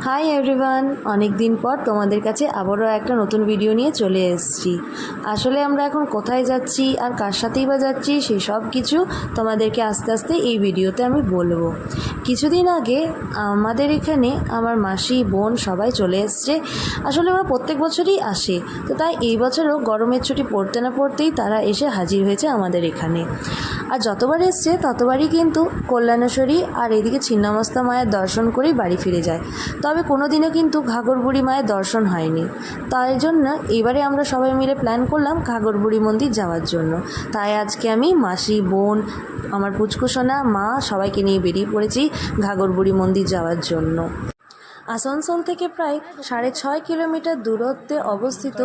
Hi everyone, অনেক দিন পর তোমাদের কাছে আবারও একটা নতুন ভিডিও নিয়ে চলে এসেছি। আসলে আমরা এখন কোথায় যাচ্ছি আর কার সাথেই বা যাচ্ছি সেই সব কিছু তোমাদেরকে আস্তে আস্তে এই ভিডিওতে আমি বলবো। কিছুদিন আগে আমাদের এখানে আমার মাসি বোন সবাই চলে এসছে। আসলে ওরা প্রত্যেক বছরই আসে, তো তাই এই বছরও গরমের ছুটি পড়তে না পড়তেই তারা এসে হাজির হয়েছে আমাদের এখানে। আর যতবার এসছে ততবারই কিন্তু কল্যাণেশ্বরী আর এদিকে ছিন্নমস্তা মায়ের দর্শন করেই বাড়ি ফিরে যায়। তবে কোনো দিনও কিন্তু ঘাগরবুড়ি মায়ের দর্শন হয়নি। তাই জন্য এবারে আমরা সবাই মিলে প্ল্যান করলাম ঘাগরবুড়ি মন্দির যাওয়ার জন্য। তাই আজকে আমি মাসি বোন আমার পুচকুসোনা মা সবাইকে নিয়ে বেরিয়ে পড়েছি ঘাগরবুড়ি মন্দির যাওয়ার জন্য। আসানসোল থেকে প্রায় 6.5 কিলোমিটার দূরত্বে অবস্থিত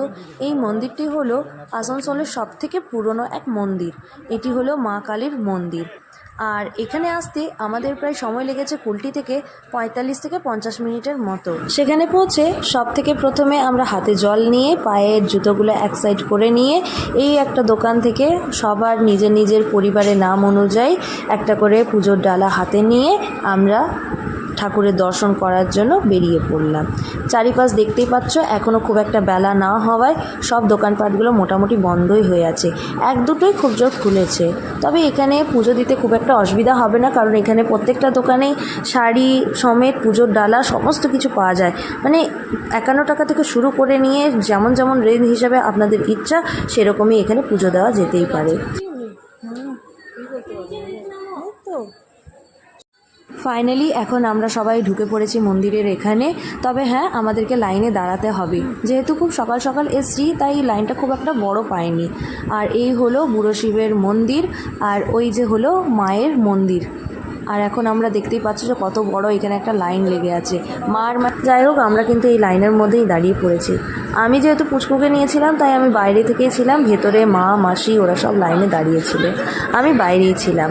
এই মন্দিরটি হলো আসানসোলের সবথেকে পুরনো এক মন্দির। এটি হলো মা কালীর মন্দির। আর এখানে আসতে আমাদের প্রায় সময় লেগেছে কুলটি থেকে 45 থেকে 50 মিনিটের মতো। সেখানে পৌঁছে সব থেকে প্রথমে আমরা হাতে জল নিয়ে পায়ের জুতোগুলো এক সাইড করে নিয়ে এই একটা দোকান থেকে সবার নিজের নিজের পরিবারের নাম অনুযায়ী একটা করে পুজোর ডালা হাতে নিয়ে আমরা ঠাকুরের দর্শন করার জন্য বেরিয়ে পড়লাম। চারিপাশ দেখতেই পাচ্ছ, এখনও খুব একটা বেলা না হওয়ায় সব দোকানপাটগুলো মোটামুটি বন্ধই হয়ে আছে, এক দুটোই খুব জোর খুলেছে। তবে এখানে পুজো দিতে খুব একটা অসুবিধা হবে না, কারণ এখানে প্রত্যেকটা দোকানে শাড়ি সমেত পুজোর ডালা সমস্ত কিছু পাওয়া যায়। মানে 51 টাকা থেকে শুরু করে নিয়ে যেমন যেমন রেঞ্জ হিসাবে আপনাদের ইচ্ছা সেরকমই এখানে পুজো দেওয়া যেতেই পারে। ফাইনালি এখন আমরা সবাই ঢুকে পড়েছি মন্দিরের এখানে। তবে হ্যাঁ, আমাদেরকে লাইনে দাঁড়াতে হবে, যেহেতু খুব সকাল সকাল এসছি তাই লাইনটা খুব একটা বড় পাইনি। আর এই হলো বুড়ো শিবের মন্দির, আর ওই যে হলো মায়ের মন্দির। আর এখন আমরা দেখতেই পাচ্ছি যে কত বড় এখানে একটা লাইন লেগে আছে মার। যাই হোক, আমরা কিন্তু এই লাইনের মধ্যেই দাঁড়িয়ে পড়েছি। আমি যেহেতু পুচকুকে নিয়েছিলাম তাই আমি বাইরে থেকেই ছিলাম, ভেতরে মা মাসি ওরা সব লাইনে দাঁড়িয়েছিল, আমি বাইরেই ছিলাম।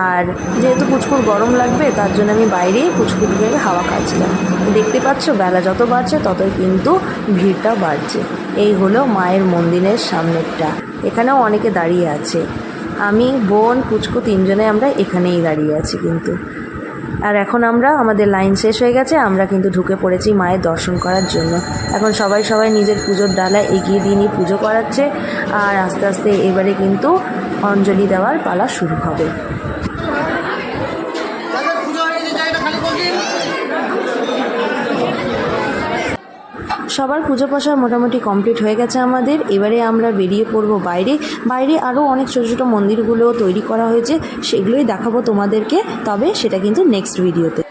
আর যেহেতু পুচকুর গরম লাগবে তার জন্য আমি বাইরেই পুচকুকে হাওয়া খাচ্ছিলাম। দেখতে পাচ্ছ বেলা যত বাড়ছে ততই কিন্তু ভিড়টা বাড়ছে। এই হলো মায়ের মন্দিরের সামনেরটা, এখানেও অনেকে দাঁড়িয়ে আছে। আমি বোন পুচকু তিনজনে আমরা এখানেই দাঁড়িয়ে আছি কিন্তু। আর এখন আমাদের লাইন শেষ হয়ে গেছে, আমরা কিন্তু ঢুকে পড়েছি মায়ের দর্শন করার জন্য। এখন সবাই নিজের পুজোর ডালা এগিয়ে দিয়ে নিয়ে পুজো করাচ্ছে। আর আস্তে আস্তে এবারে কিন্তু অঞ্জলি দেওয়ার পালা শুরু হবে। সবার পুজো পাশা মোটামুটি কমপ্লিট হয়ে গেছে আমাদের। এবারে আমরা বেরিয়ে পড়বো বাইরে। বাইরে আরও অনেক ছোটো ছোটো মন্দিরগুলো তৈরি করা হয়েছে, সেগুলোই দেখাবো তোমাদেরকে, তবে সেটা কিন্তু নেক্সট ভিডিওতে।